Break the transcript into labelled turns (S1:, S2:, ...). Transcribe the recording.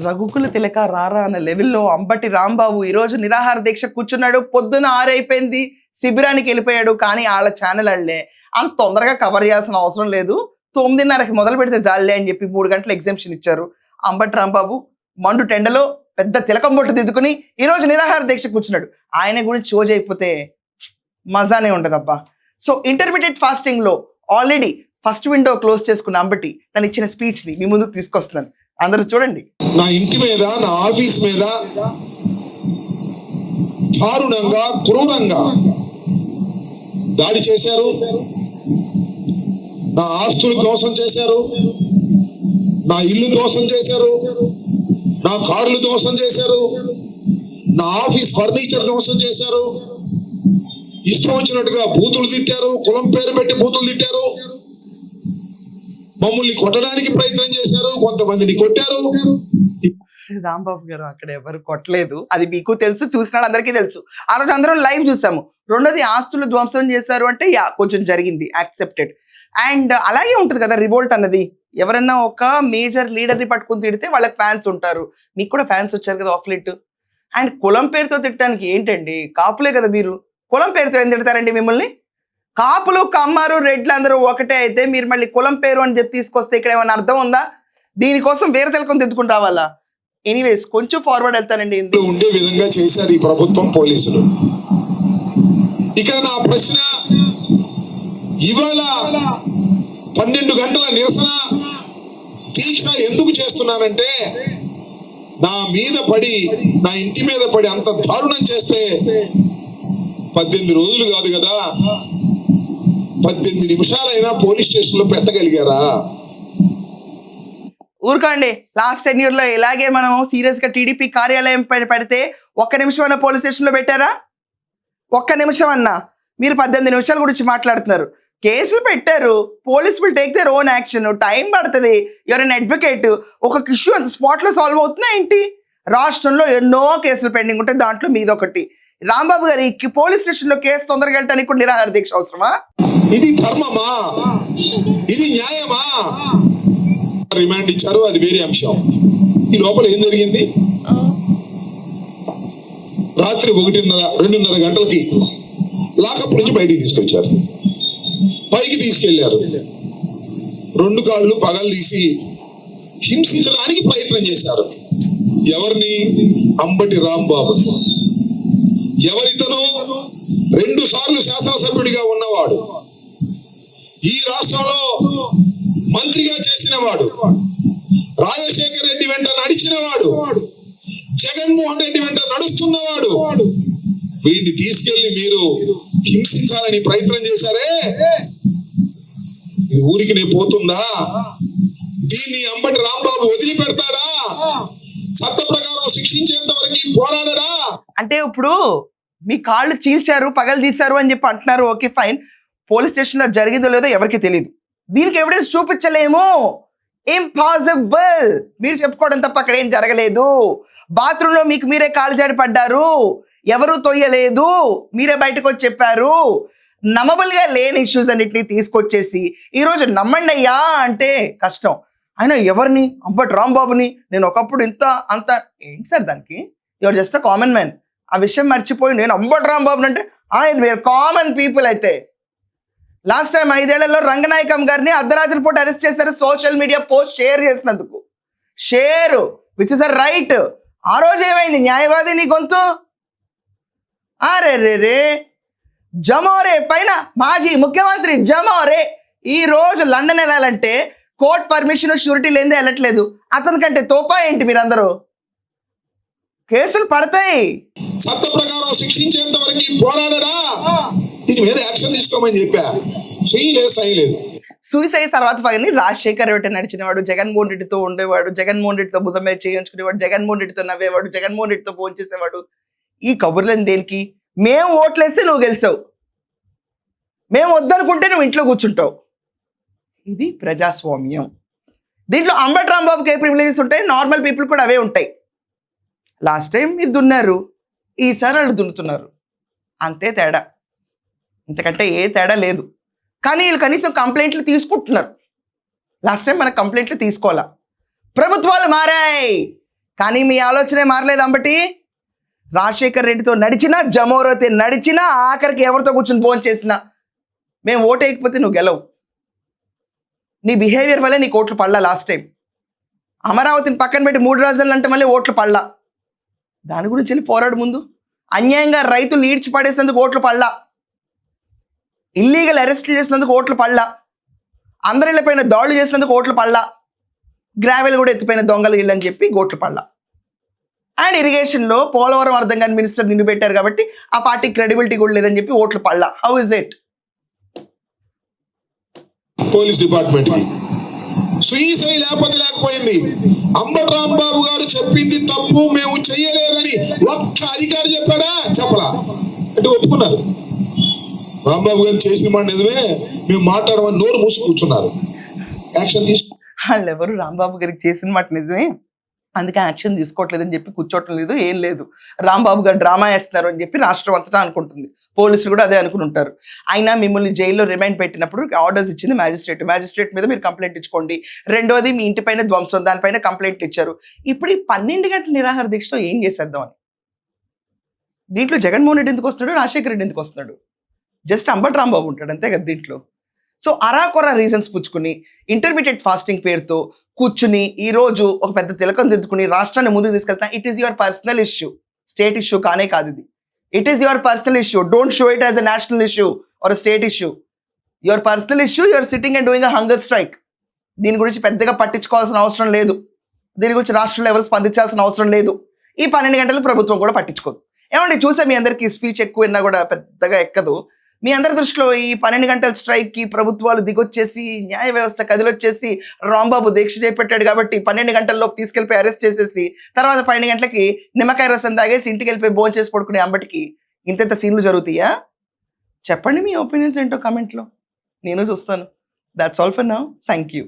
S1: రఘుకుల తిలక రారా అన్న లెవెల్లో అంబటి రాంబాబు ఈరోజు నిరాహార దీక్ష కూర్చున్నాడు. పొద్దున 6 అయిపోయింది, శిబిరానికి వెళ్ళిపోయాడు. కానీ వాళ్ళ ఛానల్ వాళ్ళే అంత తొందరగా కవర్ చేయాల్సిన అవసరం లేదు, 9:30కి మొదలు పెడితే జాలే అని చెప్పి 3 గంటల ఎగ్జామ్షన్ ఇచ్చారు. అంబటి రాంబాబు మండు టెండలో పెద్ద తిలకం బొట్టు దిద్దుకుని ఈరోజు నిరాహార దీక్ష కూర్చున్నాడు. ఆయన గురించి షోజ్ అయిపోతే మజానే ఉండదబ్బా. సో ఇంటర్మీడియట్ ఫాస్టింగ్ లో ఆల్రెడీ ఫస్ట్ విండో క్లోజ్ చేసుకున్న అంబటి తను ఇచ్చిన స్పీచ్ ని మీ ముందుకు తీసుకొస్తున్నాను, అందరూ చూడండి.
S2: నా ఇంటి మీద, నా ఆఫీస్ మీద దారుణంగా క్రూరంగా దాడి చేశారు. నా ఆస్తులు దోషం చేశారు, నా ఇల్లు దోషం చేశారు, నా కార్లు దోషం చేశారు, నా ఆఫీస్ ఫర్నిచర్ దోషం చేశారు. ఇష్టం వచ్చినట్టుగా బూతులు తిట్టారు, కులం పేరు పెట్టి బూతులు తిట్టారు, మమ్మల్ని కొట్టడానికి ప్రయత్నం చేశారు, కొంతమందిని కొట్టారు.
S1: రాంబాబు గారు అక్కడ ఎవరు కొట్టలేదు, అది మీకు తెలుసు, చూసినాడు అందరికీ తెలుసు. ఆ రోజు అందరం లైవ్ చూసాము. రెండోది ఆస్తులు ధ్వంసం చేశారు అంటే కొంచెం జరిగింది, యాక్సెప్టెడ్. అండ్ అలాగే ఉంటుంది కదా రివోల్ట్ అన్నది. ఎవరన్నా ఒక మేజర్ లీడర్ని పట్టుకుని తిడితే వాళ్ళకి ఫ్యాన్స్ ఉంటారు. మీకు కూడా ఫ్యాన్స్ వచ్చారు కదా ఆఫ్ లెట్. అండ్ కులం పేరుతో తిట్టడానికి ఏంటండి, కాపులే కదా మీరు, కులం పేరుతో ఏం తిడతారండి మిమ్మల్ని? కాపులు కమ్మారు రెడ్లు అందరూ ఒకటే అయితే మీరు మళ్ళీ కులం పేరు అని చెప్పి తీసుకొస్తే ఇక్కడ ఏమైనా అర్థం ఉందా? దీనికోసం వేరే తెలుకొని తిట్టుకుని రావాలా? ఎనీవేస్ కొంచెం ఫార్వర్డ్ వెళ్తానండి.
S2: ఉండే విధంగా చేశారు ఈ ప్రభుత్వం, పోలీసులు. ఇక్కడ నా ప్రశ్న, ఇవాళ 12 గంటల నిరసన దీక్ష ఎందుకు చేస్తున్నానంటే, నా మీద పడి, నా ఇంటి మీద పడి అంత దారుణం చేస్తే 18 రోజులు కాదు కదా, 18 నిమిషాలైనా పోలీస్ స్టేషన్ లో పెట్టగలిగారా?
S1: ఊరుకోండి. లాస్ట్ 10 years లో ఇలాగే మనం సీరియస్ గా టీడీపీ కార్యాలయం పెడితే 1 నిమిషం అన్న పోలీస్ స్టేషన్ లో పెట్టారా? 1 నిమిషం అన్నా. మీరు 18 నిమిషాల గురించి మాట్లాడుతున్నారు. కేసులు పెట్టారు, police will take their own action, time పడుతుంది. Your own advocate. ఒక ఇష్యూ అంత స్పాట్ లో సాల్వ్ అవుతుందా ఏంటి? రాష్ట్రంలో ఎన్నో కేసులు పెండింగ్ ఉంటాయి, దాంట్లో మీదొకటి. రాంబాబు గారి పోలీస్ స్టేషన్ లో కేసు తొందరగా వెళ్ళటానికి కూడా నిరాహార దీక్ష అవసరమా?
S2: ఇది ధర్మమా? ఇది న్యాయమా? రిమాండ్ ఇచ్చారు, అది వేరే అంశం. ఈ లోపల ఏం జరిగింది? రాత్రి 1:30-2:30 గంటలకి లాకప్ నుంచి బయటికి తీసుకొచ్చారు, పైకి తీసుకెళ్లారు, 2 కాళ్ళు పగలు తీసి హింసించడానికి ప్రయత్నం చేశారు. ఎవరిని? అంబటి రాంబాబు. ఎవరితను? 2 సార్లు శాసనసభ్యుడిగా ఉన్నవాడు, ఈ రాష్ట్రంలో మంత్రిగా చేసిన వాడు, రాజశేఖర్ రెడ్డి వెంట నడిచిన వాడు, జగన్మోహన్ రెడ్డి వెంట నడుస్తున్నవాడు. వీడిని తీసుకెళ్లి మీరు హింసించాలని ప్రయత్నం చేశారే, ఇది ఊరికి నే పోతుందా? దీన్ని అంబటి రాంబాబు వదిలిపెడతాడా? చట్ట ప్రకారం శిక్షించేంత వరకు పోరాడడా?
S1: అంటే ఇప్పుడు మీ కాళ్ళు చీల్చారు, పగలు తీశారు అని చెప్పి అంటున్నారు, ఓకే ఫైన్. పోలీస్ స్టేషన్ లో జరిగిందో లేదో ఎవరికి తెలియదు, దీనికి ఎవిడెన్స్ చూపించలేము, ఇంపాసిబుల్. మీరు చెప్పుకోవడం తప్ప అక్కడ ఏం జరగలేదు. బాత్రూమ్ లో మీకు మీరే కాలు జారి పడ్డారు, ఎవరు తొయ్యలేదు, మీరే బయటకు వచ్చి చెప్పారు. నమ్మబుల్ గా లేని ఇష్యూస్ అన్నిటిని తీసుకొచ్చేసి ఈరోజు నమ్మండి అయ్యా అంటే కష్టం. అయినా ఎవరిని? అంబటి రాంబాబుని. నేను ఒకప్పుడు ఇంత అంత ఏంటి సార్ దానికి? Your just a common man. ఆ విషయం మర్చిపోయి నేను అంబటి రాంబాబుని అంటే వేర్ కామన్ పీపుల్. అయితే లాస్ట్ టైం 5 ఏళ్లలో రంగనాయకం గారిని అర్ధరాత్రి పూట అరెస్ట్ చేశారు, సోషల్ మీడియా పోస్ట్ షేర్ చేసినందుకు. Share which is a right. ఆ రోజు ఏమైంది? న్యాయవాది నీ గొంతు రే జమోరే పైన మాజీ ముఖ్యమంత్రి జమోరే ఈ రోజు లండన్ వెళ్ళాలంటే కోర్ట్ పర్మిషన్ షూరిటీ లేదే వెళ్ళట్లేదు. అతనికంటే తోపా ఏంటి మీరందరూ? కేసులు పడతాయి,
S2: చట్ట ప్రకారం శిక్షించేంత వరకు పోరాడడా? దీని మీద యాక్షన్ తీసుకోమని చెప్పా, చేయలేదు.
S1: సూసైడ్ తర్వాత పగని రాజశేఖర్ రెడ్డి నడిచినవాడు, జగన్మోహన్ రెడ్డితో ఉండేవాడు, జగన్మోహన్ రెడ్డితో భుజం మీద చేయించుకునేవాడు, జగన్మోహన్ రెడ్డితో నవ్వేవాడు, జగన్మోహన్ రెడ్డితో ఫోన్ చేసేవాడు. ఈ కబుర్లని దేనికి? మేము ఓట్లేస్తే నువ్వు గెలిచావు, మేము వద్దనుకుంటే నువ్వు ఇంట్లో కూర్చుంటావు. ఇది ప్రజాస్వామ్యం. దీంట్లో అంబటి రాంబాబుకి ఏ ప్రివిలేజెస్ ఉంటాయి, నార్మల్ పీపుల్ కూడా అవే ఉంటాయి. లాస్ట్ టైం మీరు దున్నారు, ఈసారి వాళ్ళు దున్నుతున్నారు, అంతే తేడా, ఇంతకంటే ఏ తేడా లేదు. కానీ వీళ్ళు కనీసం కంప్లైంట్లు తీసుకుంటున్నారు. లాస్ట్ టైం మన కంప్లైంట్లు తీసుకోవాలా. ప్రభుత్వాలు మారాయి, కానీ మీ ఆలోచనే మారలేదు అంబటి. రాజశేఖర్ రెడ్డితో నడిచినా, జమోరతో నడిచినా, ఆఖరికి ఎవరితో కూర్చుని ఫోన్ చేసినా మేము ఓటు వేయకపోతే నువ్వు గెలవు. నీ బిహేవియర్ వల్లే నీకు ఓట్లు పడలా. లాస్ట్ టైం అమరావతిని పక్కన పెట్టి 3 రాజధానులు అంటే మళ్ళీ ఓట్లు పడలా. దాని గురించి వెళ్ళి పోరాడు ముందు. అన్యాయంగా రైతులు ఈడ్చి పడేసినందుకు ఓట్లు పడలా. ఇల్లీగల్ అరెస్టులు చేసినందుకు ఓట్లు పడలా. అందరిళ్ళపైన దాడులు చేసినందుకు ఓట్లు పడలా. గ్రావెల్ కూడా ఎత్తిపోయిన దొంగలు ఇల్లు అని చెప్పి ఓట్లు పడలా. అండ్ ఇరిగేషన్లో పోలవరం అర్థం కాని మినిస్టర్ నిన్ను పెట్టారు కాబట్టి ఆ పార్టీ క్రెడిబిలిటీ కూడా లేదని చెప్పి ఓట్లు పడలా. How is it?
S2: Police department కి శ్రీశైలం లేకపోయింది. అంబటి రాంబాబు గారు చెప్పింది తప్పు, మేము చెయ్యలేదని ఒక్క అధికారి చెప్పాడా? చెప్పలా. అంటే ఒప్పుకున్నారు. రాంబాబు గారు చేసిన మాట నిజమే, మేము మాట్లాడమని నోరు మూసి కూర్చున్నారు. యాక్షన్ తీసుకు
S1: వాళ్ళు ఎవరు రాంబాబు గారికి చేసిన మాట నిజమే, అందుకే యాక్షన్ తీసుకోవట్లేదని చెప్పి కూర్చోవటం లేదు, ఏం లేదు. రాంబాబు గారు డ్రామా వేస్తున్నారు అని చెప్పి రాష్ట్రం అంతటా అనుకుంటుంది. పోలీసులు కూడా అదే అనుకుని ఉంటారు. అయినా మిమ్మల్ని జైల్లో రిమైండ్ పెట్టినప్పుడు ఆర్డర్స్ ఇచ్చింది మ్యాజిస్ట్రేట్ మీద మీరు కంప్లైంట్ ఇచ్చుకోండి. రెండోది మీ ఇంటి పైన ధ్వంసం, దానిపైన కంప్లైంట్లు ఇచ్చారు. ఇప్పుడు ఈ 12 గంటల నిరాహార దీక్షలో ఏం చేసేద్దాం అని. దీంట్లో జగన్మోహన్ రెడ్డి ఎందుకు వస్తున్నాడు, రాజశేఖర రెడ్డి ఎందుకు వస్తున్నాడు? జస్ట్ అంబటి రాంబాబు ఉంటాడు అంతే కదా దీంట్లో. సో అరాకొర రీజన్స్ పుచ్చుకుని ఇంటర్మీడియట్ ఫాస్టింగ్ పేరుతో కూర్చుని ఈ రోజు ఒక పెద్ద తిలకం దిద్దుకుని రాష్ట్రాన్ని ముందుకు తీసుకెళ్తా. It is your personal issue, state issue కానే కాదు ఇది. It is your personal issue. Don't show it as a national issue or state issue. Your personal issue, your sitting and doing a hunger strike. దీని గురించి పెద్దగా పట్టించుకోవాల్సిన అవసరం లేదు. దీని గురించి రాష్ట్రంలో ఎవరు స్పందించాల్సిన అవసరం లేదు. ఈ 12 గంటలు ప్రభుత్వం కూడా పట్టించుకోదు. ఏమంటే చూసా మీ అందరికీ స్పీచ్ ఎక్కువ విన్నా కూడా పెద్దగా ఎక్కదు. మీ అందరి దృష్టిలో ఈ 12 గంటల స్ట్రైక్కి ప్రభుత్వాలు దిగొచ్చేసి, న్యాయ వ్యవస్థ కదిలొచ్చేసి, రాంబాబు దీక్ష చేపట్టాడు కాబట్టి 12 గంటల్లోకి తీసుకెళ్ళిపోయి అరెస్ట్ చేసేసి తర్వాత 12 గంటలకి నిమ్మకాయ రసం తాగేసి ఇంటికి వెళ్ళిపోయి భోజనం చేసి పడుకునే అంబటికి ఇంత సీన్లు జరుగుతాయా? చెప్పండి మీ ఒపీనియన్స్ ఏంటో కామెంట్లో, నేను చూస్తాను. That's all for now. Thank you.